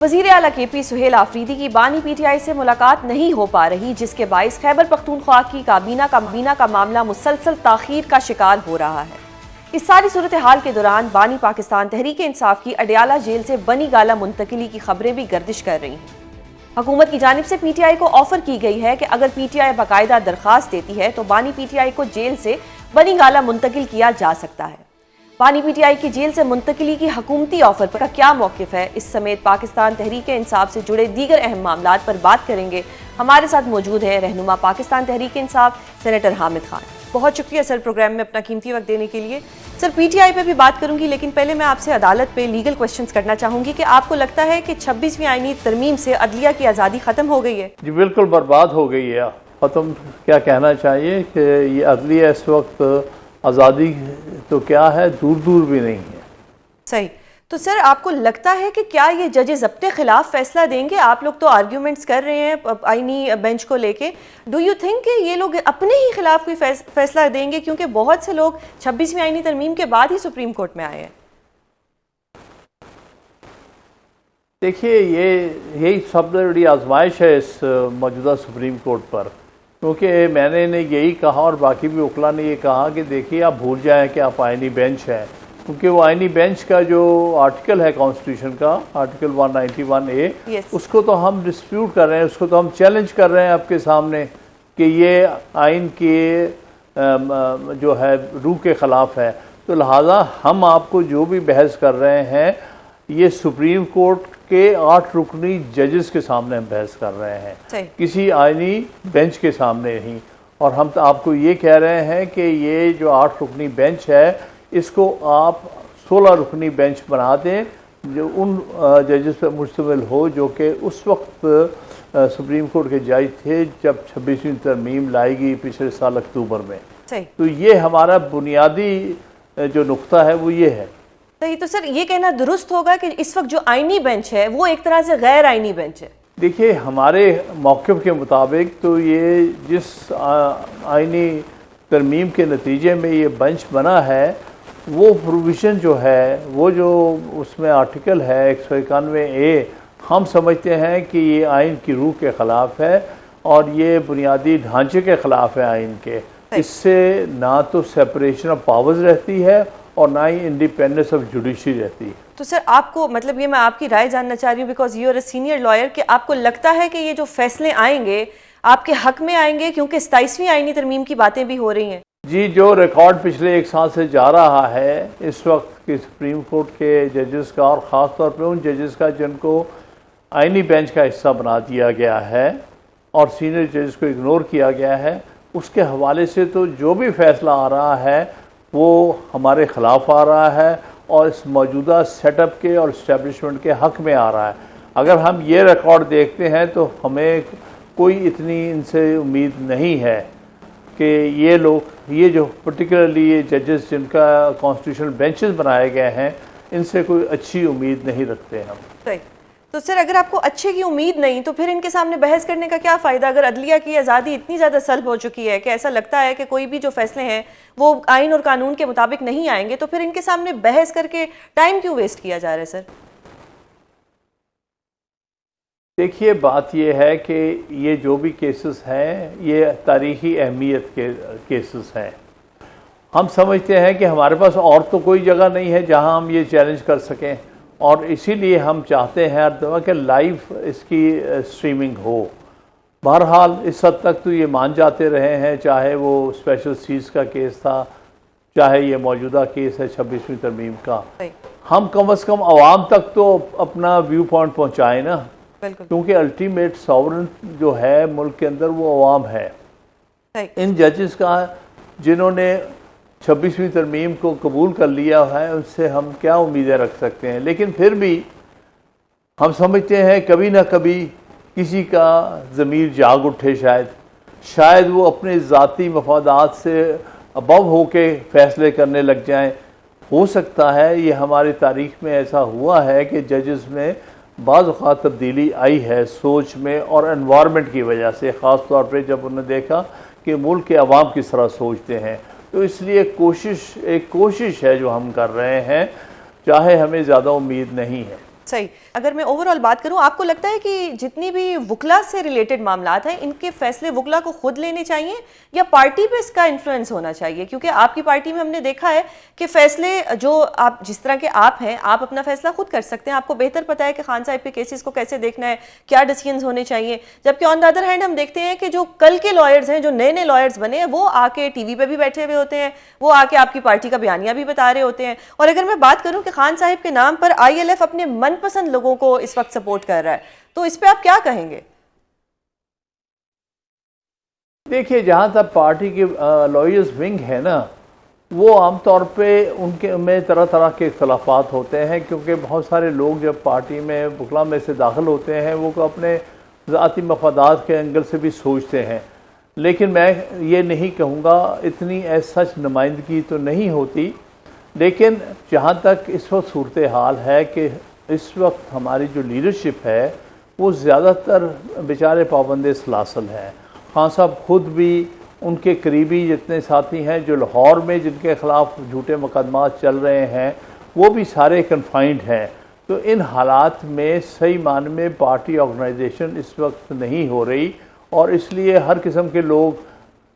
वज़ीर आला KP सुहेल आफरीदी की बानी PTI से मुलाकात नहीं हो पा रही, जिसके बाइस खैबर पख्तूनख्वा की काबीना का मामला मुसलसल ताखीर का शिकार हो रहा है। इस सारी सूरत हाल के दौरान बानी पाकिस्तान तहरीक इंसाफ की अडयाला जेल से बनी गाला मुंतकिली की खबरें भी गर्दिश कर रही हैं। हुकूमत की जानिब से PTI को ऑफर की गई है कि अगर PTI बाकायदा दरख्वास्त देती है तो बानी PTI को जेल से बनी गाला मुंतकिल किया जा सकता है। बानी PTI की जेल से मुंतकिली की हुकूमती ऑफर का क्या मौक़िफ़ है, इस समेत पाकिस्तान तहरीक इंसाफ से जुड़े दीगर अहम मामलात पर बात करेंगे। हमारे साथ मौजूद है रहनुमा पाकिस्तान तहरीक इंसाफ सेनेटर हामिद खान। बहुत शुक्रिया सर प्रोग्राम में अपना कीमती वक्त देने के लिए। सर PTI पे भी बात करूंगी, लेकिन पहले मैं आपसे अदालत पे लीगल क्वेश्चंस करना चाहूंगी कि आपको लगता है कि 26वीं आईनी तरमीम से अदलिया की आज़ादी ख़त्म हो गई है? जी बिल्कुल बर्बाद हो गई है। ख़त्म क्या कहना चाहिए कि ये अदलिया इस वक्त आज़ादी तो क्या है, दूर दूर भी नहीं है। सही। तो सर आपको लगता है कि क्या ये जजेस अपने खिलाफ फैसला देंगे? आप लोग तो आर्ग्यूमेंट्स कर रहे हैं आईनी बेंच को लेके। डू यू थिंक कि ये लोग अपने ही खिलाफ कोई फैसला देंगे? क्योंकि बहुत से लोग 26वीं आईनी तरमीम के बाद ही सुप्रीम कोर्ट में आए हैं। देखिए यही सबसे बड़ी आजमाइश है इस मौजूदा सुप्रीम कोर्ट पर, क्योंकि मैंने यही कहा और बाकी भी वकला ने ये कहा कि देखिए आप भूल जाएं कि आप आईनी बेंच है, क्योंकि वो आईनी बेंच का जो आर्टिकल है कॉन्स्टिट्यूशन का, आर्टिकल 191A, उसको तो हम डिस्प्यूट कर रहे हैं, उसको तो हम चैलेंज कर रहे हैं आपके सामने कि ये आइन के जो है रूह के ख़िलाफ़ है। तो लिहाजा हम आपको जो भी बहस कर रहे हैं ये सुप्रीम कोर्ट के 8 रुकनी जजेस के सामने हम बहस कर रहे हैं, किसी आईनी बेंच के सामने नहीं। और हम तो आपको ये कह रहे हैं कि ये जो 8 रुकनी बेंच है इसको आप 16 रुकनी बेंच बना दें, जो उन जजेस पर मुश्तमिल हो जो कि उस वक्त सुप्रीम कोर्ट के जज थे जब 26वीं तरमीम लाई गई पिछले साल अक्टूबर में। तो ये हमारा बुनियादी जो नुक्ता है वो ये है। सही। तो सर ये कहना दुरुस्त होगा कि इस वक्त जो आईनी बेंच है वो एक तरह से गैर आईनी बेंच है? देखिए हमारे मौक़िफ़ के मुताबिक तो ये जिस आईनी तरमीम के नतीजे में ये बेंच बना है वो प्रोविज़न जो है, वो जो उसमें आर्टिकल है 191A, हम समझते हैं कि ये आइन की रूह के ख़िलाफ़ है और ये बुनियादी ढांचे के ख़िलाफ़ है आइन के। इससे ना तो सेपरेशन ऑफ पावर्स रहती है और ना ही इंडिपेंडेंस ऑफ जुडिशरी रहती है। तो सर आपको मतलब ये मैं आपकी राय जानना चाह रही हूँ, because you are a senior lawyer, कि आपको लगता है कि ये जो फैसले आएंगे आपके हक में आएंगे, क्योंकि 27वीं आईनी तरमीम की बातें भी हो रही हैं? जी, जो रिकॉर्ड पिछले 1 साल से जा रहा है इस वक्त की सुप्रीम कोर्ट के जजेस का, और ख़ास तौर पर उन जजेस का जिनको आईनी बेंच का हिस्सा बना दिया गया है और सीनियर जजेस को इग्नोर किया गया है, उसके हवाले से तो जो भी फैसला आ रहा है वो हमारे ख़िलाफ़ आ रहा है और इस मौजूदा सेटअप के और इस्टेब्लिशमेंट के हक़ में आ रहा है। अगर हम ये रिकॉर्ड देखते हैं तो हमें कोई इतनी इनसे उम्मीद नहीं है कि ये लोग, ये जो पर्टिकुलरली ये जजेस जिनका कॉन्स्टिट्यूशनल बेंचेस बनाए गए हैं, इनसे कोई अच्छी उम्मीद नहीं रखते हम। सही। तो सर अगर आपको अच्छे की उम्मीद नहीं तो फिर इनके सामने बहस करने का क्या फ़ायदा? अगर अदलिया की आज़ादी इतनी ज़्यादा सल्ब हो चुकी है कि ऐसा लगता है कि कोई भी जो फैसले हैं वो आइन और कानून के मुताबिक नहीं आएंगे, तो फिर इनके सामने बहस करके टाइम क्यों वेस्ट किया जा रहा है सर? देखिए बात ये है कि ये जो भी केसेस हैं ये तारीख़ी अहमियत के केसेस हैं। हम समझते हैं कि हमारे पास और तो कोई जगह नहीं है जहां हम ये चैलेंज कर सकें, और इसीलिए हम चाहते हैं हर दफ़ा कि लाइव इसकी स्ट्रीमिंग हो। बहरहाल इस हद तक तो ये मान जाते रहे हैं, चाहे वो स्पेशल सीज का केस था, चाहे ये मौजूदा केस है 26वीं तरमीम का। हम कम से कम आवाम तक तो अपना व्यू पॉइंट पहुँचाएँ ना, क्योंकि अल्टीमेट सॉवरेन जो है मुल्क के अंदर वो अवाम है। इन जजेस का जिन्होंने 26वीं तरमीम को कबूल कर लिया है उनसे हम क्या उम्मीदें रख सकते हैं? लेकिन फिर भी हम समझते हैं कभी ना कभी किसी का ज़मीर जाग उठे, शायद वो अपने ज़ाती मफादात से अबव होके फैसले करने लग जाएं। हो सकता है ये हमारी तारीख़ में ऐसा हुआ है कि जजेस में बाज़ औक़ात तब्दीली आई है सोच में और एनवायरनमेंट की वजह से, ख़ास तौर पे जब उन्होंने देखा कि मुल्क के अवाम किस तरह सोचते हैं। तो इसलिए एक कोशिश है जो हम कर रहे हैं, चाहे हमें ज़्यादा उम्मीद नहीं है। सही। अगर मैं ओवरऑल बात करूं, आपको लगता है कि जितनी भी वुकला से रिलेटेड मामलात हैं, इनके फैसले वुकला को खुद लेने चाहिए या पार्टी पे इसका इन्फ्लुएंस होना चाहिए? क्योंकि आपकी पार्टी में हमने देखा है कि फैसले जो आप जिस तरह के आप हैं, आप अपना फैसला खुद कर सकते हैं, आपको बेहतर पता है कि खान साहब के केसेस को कैसे देखना है, क्या डिसीजंस होने चाहिए। जबकि ऑन द अदर हैंड हम देखते हैं कि जो कल के लॉयर्स हैं, जो नए नए लॉयर्स बने हैं, वो आके टीवी पे भी बैठे हुए होते हैं, वो आके आपकी पार्टी का बयानिया भी बता रहे होते हैं। और अगर मैं बात करूं कि खान साहब के नाम पर ILF अपने मनपसंद लोगों को इस वक्त सपोर्ट कर रहा है, तो इस पे आप क्या कहेंगे? देखिए, जहां तक पार्टी की लॉयर्स विंग है ना, वो आमतौर पे उनके में तरह तरह के इख्तलाफात होते हैं, क्योंकि बहुत सारे लोग जब पार्टी में वुकला में से दाखिल होते हैं वो अपने ज़ाती मफादात के एंगल से भी सोचते हैं। लेकिन मैं ये नहीं कहूँगा, इतनी सच नुमाइंदगी तो नहीं होती। लेकिन जहाँ तक इस वक्त सूरत हाल है कि इस वक्त हमारी जो लीडरशिप है वो ज़्यादातर बेचारे पाबंद सलासल हैं। खान साहब खुद भी, उनके करीबी जितने साथी हैं जो लाहौर में जिनके ख़िलाफ़ झूठे मुकदमात चल रहे हैं, वो भी सारे कन्फाइंड हैं। तो इन हालात में सही मायने में पार्टी ऑर्गेनाइजेशन इस वक्त नहीं हो रही, और इसलिए हर किस्म के लोग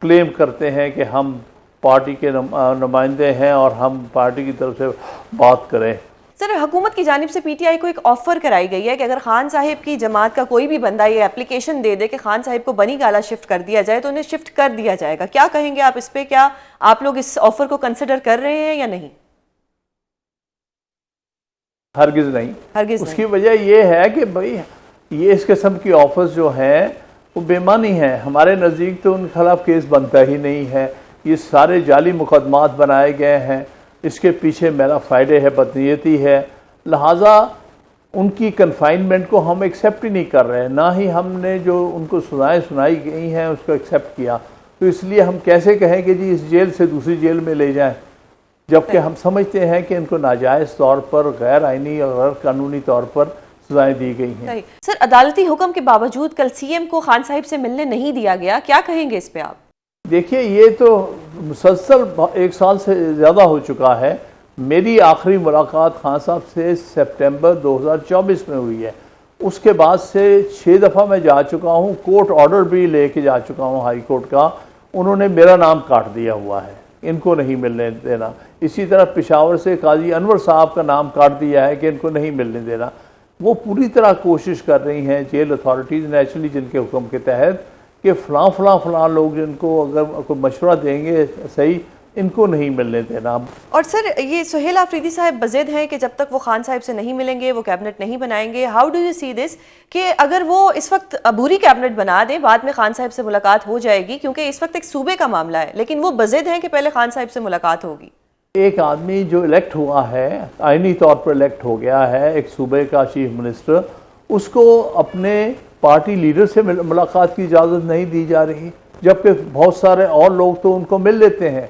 क्लेम करते हैं कि हम पार्टी के नुमाइंदे हैं और हम पार्टी की तरफ से बात करें। सर, हुकूमत की जानिब से PTI को एक ऑफर कराई गई है कि अगर खान साहिब की जमात का कोई भी बंदा ये एप्लीकेशन दे दे कि खान साहिब को बनी गाला शिफ्ट कर दिया जाए, तो उन्हें शिफ्ट कर दिया जाएगा। क्या कहेंगे आप इस पे? क्या आप लोग इस ऑफर को कंसिडर कर रहे हैं या नहीं? हरगिज़ नहीं। हरगिज़ उसकी नहीं। वजह यह है कि भाई ये इस किस्म की ऑफर्स जो हैं वो बेमानी हैं। हमारे नज़दीक तो उनके खिलाफ केस बनता ही नहीं है। ये सारे जाली मुकदमात बनाए गए हैं, इसके पीछे मेरा फ़ायदे है, बदनीयती है। लिहाजा उनकी कन्फाइनमेंट को हम एक्सेप्ट ही नहीं कर रहे, ना ही हमने जो उनको सज़ाएँ सुनाई गई हैं उसको एक्सेप्ट किया। तो इसलिए हम कैसे कहें कि जी इस जेल से दूसरी जेल में ले जाएं, जबकि हम समझते हैं कि इनको नाजायज़ तौर पर, गैर आइनी और गैर कानूनी तौर पर सजाएं दी गई हैं। सर, अदालती हुक्म के बावजूद कल CM को खान साहिब से मिलने नहीं दिया गया, क्या कहेंगे इस पे आप? देखिए, ये तो मुसलसल 1 साल से ज़्यादा हो चुका है। मेरी आखिरी मुलाकात खान साहब से सितंबर 2024 में हुई है। उसके बाद से 6 दफ़ा मैं जा चुका हूँ, कोर्ट ऑर्डर भी लेके जा चुका हूँ हाई कोर्ट का। उन्होंने मेरा नाम काट दिया हुआ है, इनको नहीं मिलने देना। इसी तरह पेशावर से काजी अनवर साहब का नाम काट दिया है कि इनको नहीं मिलने देना। वो पूरी तरह कोशिश कर रही हैं जेल अथॉरिटीज़ नेचुरली, जिनके हुक्म के तहत, कि फ़लाँ लोग जिनको अगर कोई मशवरा देंगे सही, इनको नहीं मिलने देना। और सर, ये सुहेल आफरीदी साहब बज़िद हैं कि जब तक वो खान साहब से नहीं मिलेंगे वो कैबिनेट नहीं बनाएंगे। How do you see this कि अगर वो इस वक्त अबूरी कैबिनेट बना दें, बाद में खान साहब से मुलाकात हो जाएगी, क्योंकि इस वक्त एक सूबे का मामला है, लेकिन वो बज़िद हैं कि पहले खान साहब से मुलाकात होगी? एक आदमी जो इलेक्ट हुआ है, आइनी तौर पर इलेक्ट हो गया है, एक सूबे का चीफ मिनिस्टर, उसको अपने पार्टी लीडर से मुलाकात की इजाज़त नहीं दी जा रही, जबकि बहुत सारे और लोग तो उनको मिल लेते हैं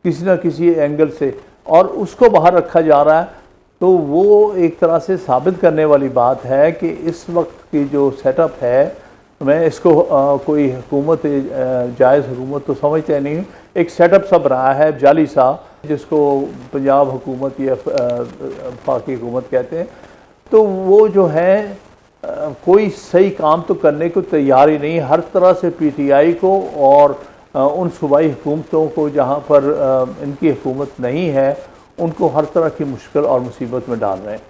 किसी न किसी एंगल से, और उसको बाहर रखा जा रहा है। तो वो एक तरह से साबित करने वाली बात है कि इस वक्त की जो सेटअप है, मैं इसको कोई हुकूमत, जायज़ हुकूमत तो समझते नहीं, एक सेटअप सब रहा है जाली सा, जिसको पंजाब हुकूमत या वफाकी हुकूमत कहते हैं। तो वो जो है कोई सही काम तो करने को तैयार ही नहीं। हर तरह से PTI को और उन सूबाई हुकूमतों को जहाँ पर इनकी हुकूमत नहीं है, उनको हर तरह की मुश्किल और मुसीबत में डाल रहे हैं।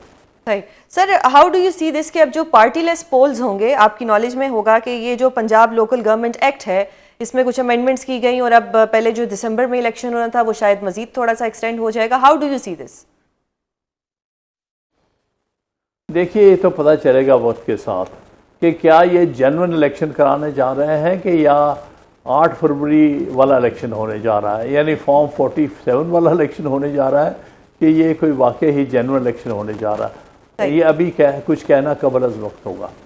सही। Sir, how do you see this कि अब जो पार्टीलेस पोल्स होंगे, आपकी नॉलेज में होगा कि ये जो पंजाब लोकल गवर्नमेंट एक्ट है, इसमें कुछ अमेंडमेंट्स की गई और अब पहले जो दिसंबर में इलेक्शन होना था वो शायद मजीद थोड़ा सा एक्सटेंड हो जाएगा। How do you see this? देखिए, ये तो पता चलेगा वक्त के साथ कि क्या ये जेन्युइन इलेक्शन कराने जा रहे हैं कि या 8 फरवरी वाला इलेक्शन होने जा रहा है, यानी फॉर्म 47 वाला इलेक्शन होने जा रहा है, कि ये कोई वाकई ही जेन्युइन इलेक्शन होने जा रहा है। ये अभी कुछ कहना कबल अज़ वक्त होगा।